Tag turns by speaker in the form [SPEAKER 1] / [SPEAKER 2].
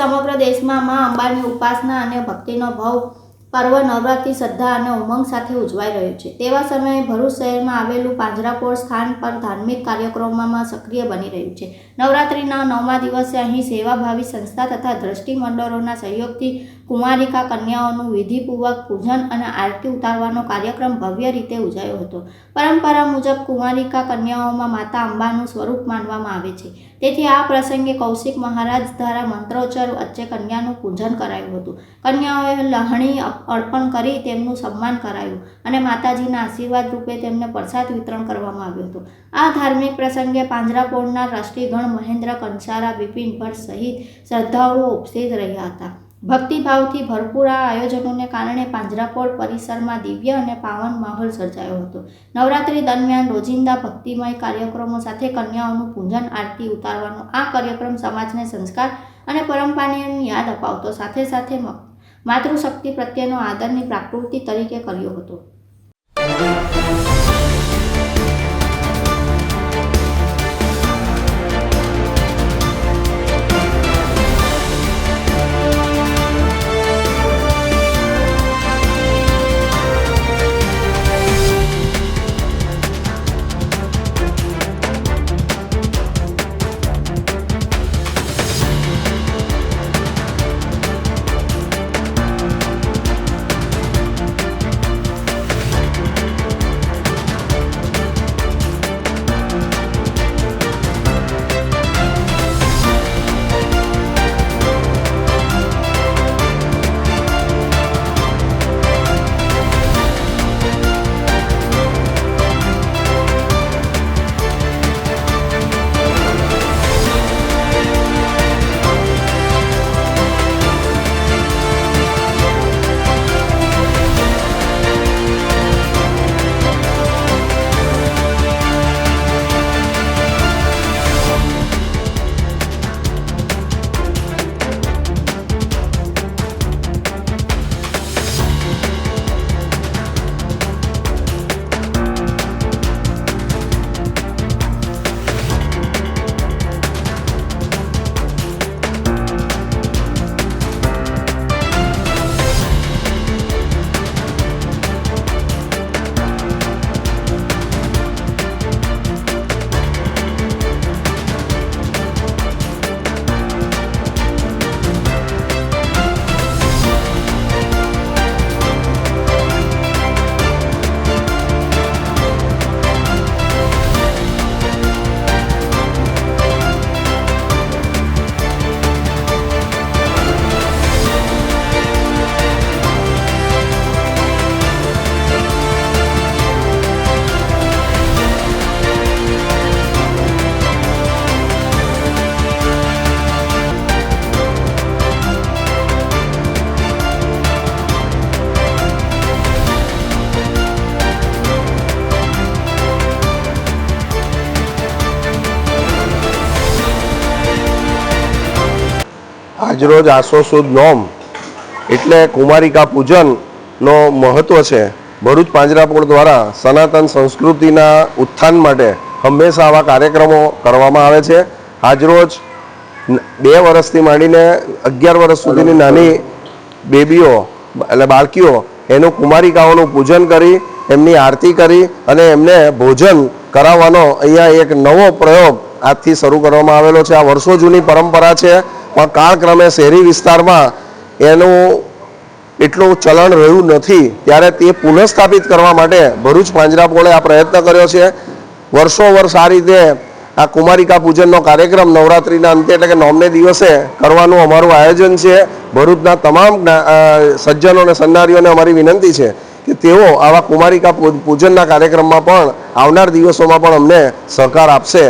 [SPEAKER 1] સમગ્ર દેશમાં માં અંબાની ઉપાસના અને ભક્તિનો ભાવ પર્વ નવરાત્રિ શ્રદ્ધા અને ઉમંગ સાથે ઉજવાઈ રહ્યું છે। તેવા સમયે ભરૂચ શહેરમાં આવેલું પાંજરાપોળ સ્થાન પર ધાર્મિક કાર્યક્રમોમાં સક્રિય બની રહ્યું છે। નવરાત્રિના 9મા દિવસે અહીં સેવાભાવી સંસ્થા તથા દ્રષ્ટિ મંડળોના સહયોગથી કુમારિકા કન્યાઓનું વિધિપૂર્વક પૂજન અને આરતી ઉતારવાનો કાર્યક્રમ ભવ્ય રીતે ઉજવાયો હતો। પરંપરા મુજબ કુમારિકા કન્યાઓમાં માતા અંબાનું સ્વરૂપ માનવામાં આવે છે, તેથી આ પ્રસંગે કૌશિક મહારાજ દ્વારા મંત્રોચ્ચાર વચ્ચે કન્યાનું પૂજન કરાયું હતું। કન્યાઓએ લણણી અર્પણ કરી તેમનું સન્માન કરાયું અને માતાજીના આશીર્વાદ રૂપે તેમને પ્રસાદ વિતરણ કરવામાં આવ્યું હતું। આ ધાર્મિક પ્રસંગે પાંજરાપોળના રાષ્ટ્રીયગણ મહેન્દ્ર કંસારા, બિપિન ભટ્ટ સહિત શ્રદ્ધાળુઓ ઉપસ્થિત રહ્યા હતા। ભક્તિભાવથી ભરપૂર આ આયોજનોને કારણે પાંજરાપોળ પરિસરમાં દિવ્ય અને પાવન માહોલ સર્જાયો હતો। નવરાત્રી દરમિયાન રોજિંદા ભક્તિમય કાર્યક્રમો સાથે કન્યાઓનું પૂજન આરતી ઉતારવાનો આ કાર્યક્રમ સમાજને સંસ્કાર અને પરંપરાની યાદ અપાવતો સાથે સાથે માતૃશક્તિ પ્રત્યેનો આદરની પ્રકૃતિ તરીકે કર્યો હતો।
[SPEAKER 2] આજરોજ આસો સુદ નોમ એટલે કુમારિકા પૂજનનો મહત્વ છે। ભરૂચ પાંજરાપોળ દ્વારા સનાતન સંસ્કૃતિના ઉત્થાન માટે હંમેશા આવા કાર્યક્રમો કરવામાં આવે છે। આજરોજ 2 વર્ષથી માંડીને 11 વર્ષ સુધીની નાની બેબીઓ એટલે બાળકીઓ એનું કુમારિકાઓનું પૂજન કરી એમની આરતી કરી અને એમને ભોજન કરાવવાનો અહીંયા એક નવો પ્રયોગ આજથી શરૂ કરવામાં આવેલો છે। આ વર્ષો જૂની પરંપરા છે, પણ કાળક્રમે શહેરી વિસ્તારમાં એનું એટલું ચલણ રહ્યું નથી, ત્યારે તે પુનઃસ્થાપિત કરવા માટે ભરૂચ પાંજરાપોળે આ પ્રયત્ન કર્યો છે। વર્ષો વર્ષ આ રીતે આ કુમારિકા પૂજનનો કાર્યક્રમ નવરાત્રિના અંતે એટલે કે 9મે દિવસે કરવાનું અમારું આયોજન છે। ભરૂચના તમામ સજ્જનો અને સન્નારીઓને અમારી વિનંતી છે કે તેઓ આવા કુમારિકા પૂજનના કાર્યક્રમમાં પણ આવનાર દિવસોમાં પણ અમને સહકાર આપશે।